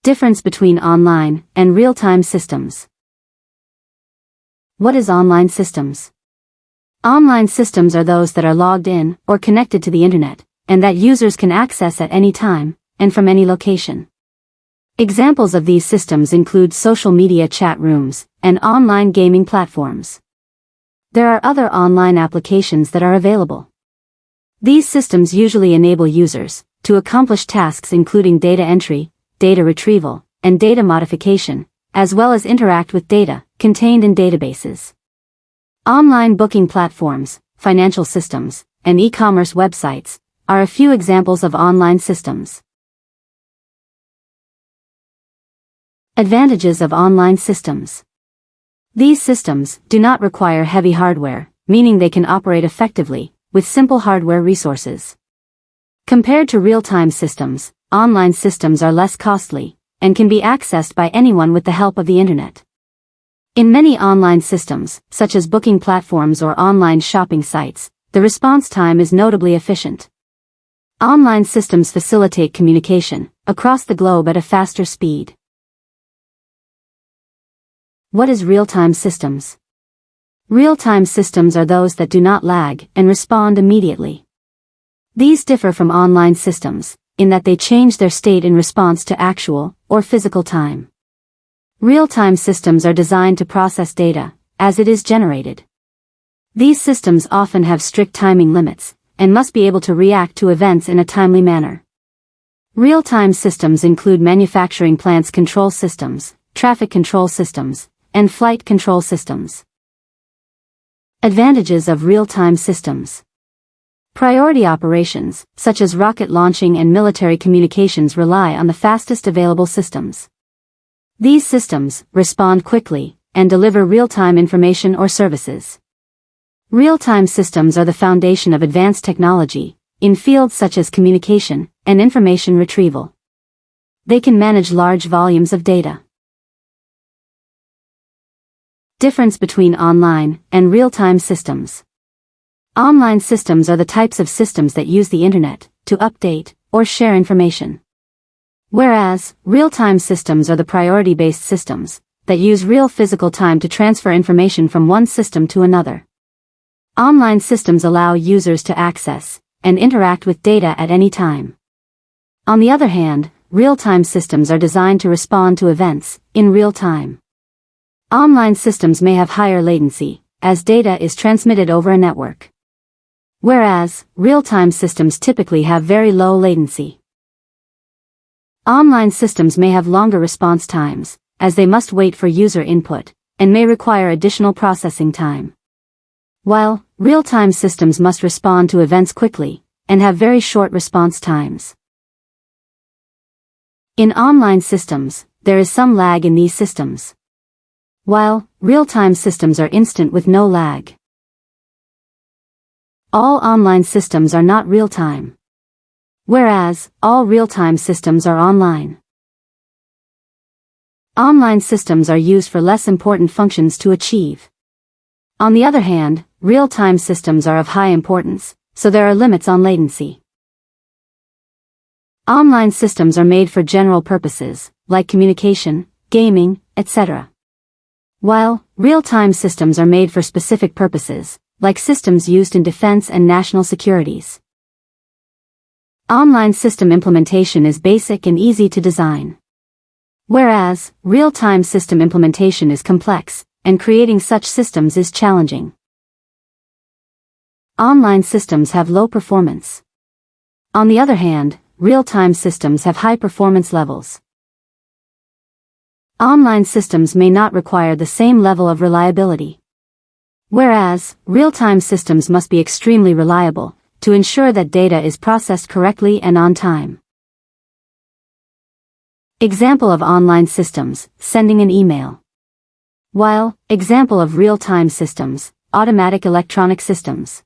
Difference between online and real-time systems. What is online systems? Online systems are those that are logged in or connected to the internet, and that users can access at any time, and from any location. Examples of these systems include social media chat rooms and online gaming platforms. There are other online applications that are available. These systems usually enable users to accomplish tasks including data entry, data retrieval, and data modification, as well as interact with data contained in databases. Online booking platforms, financial systems, and e-commerce websites are a few examples of online systems. Advantages of online systems. These systems do not require heavy hardware, meaning they can operate effectively with simple hardware resources. Compared to real-time systems, online systems are less costly and can be accessed by anyone with the help of the internet. In many online systems, such as booking platforms or online shopping sites, the response time is notably efficient. Online systems facilitate communication across the globe at a faster speed. What is real-time systems? Real-time systems are those that do not lag and respond immediately. These differ from online systems in that they change their state in response to actual or physical time. Real-time systems are designed to process data as it is generated. These systems often have strict timing limits and must be able to react to events in a timely manner. Real-time systems include manufacturing plants control systems, traffic control systems, and flight control systems. Advantages of real-time systems. Priority operations, such as rocket launching and military communications, rely on the fastest available systems. These systems respond quickly and deliver real-time information or services. Real-time systems are the foundation of advanced technology in fields such as communication and information retrieval. They can manage large volumes of data. Difference between online and real-time systems. Online systems are the types of systems that use the internet to update or share information. Whereas, real-time systems are the priority-based systems that use real physical time to transfer information from one system to another. Online systems allow users to access and interact with data at any time. On the other hand, real-time systems are designed to respond to events in real time. Online systems may have higher latency, as data is transmitted over a network. Whereas, real-time systems typically have very low latency. Online systems may have longer response times, as they must wait for user input, and may require additional processing time. While, real-time systems must respond to events quickly, and have very short response times. In online systems, there is some lag in these systems. While, real-time systems are instant with no lag. All online systems are not real-time. Whereas, all real-time systems are online. Online systems are used for less important functions to achieve. On the other hand, real-time systems are of high importance, so there are limits on latency. Online systems are made for general purposes, like communication, gaming, etc. While, real-time systems are made for specific purposes, like systems used in defense and national securities. Online system implementation is basic and easy to design. Whereas, real-time system implementation is complex, and creating such systems is challenging. Online systems have low performance. On the other hand, real-time systems have high performance levels. Online systems may not require the same level of reliability. Whereas, real-time systems must be extremely reliable to ensure that data is processed correctly and on time. Example of online systems, sending an email. While, example of real-time systems, automatic electronic systems.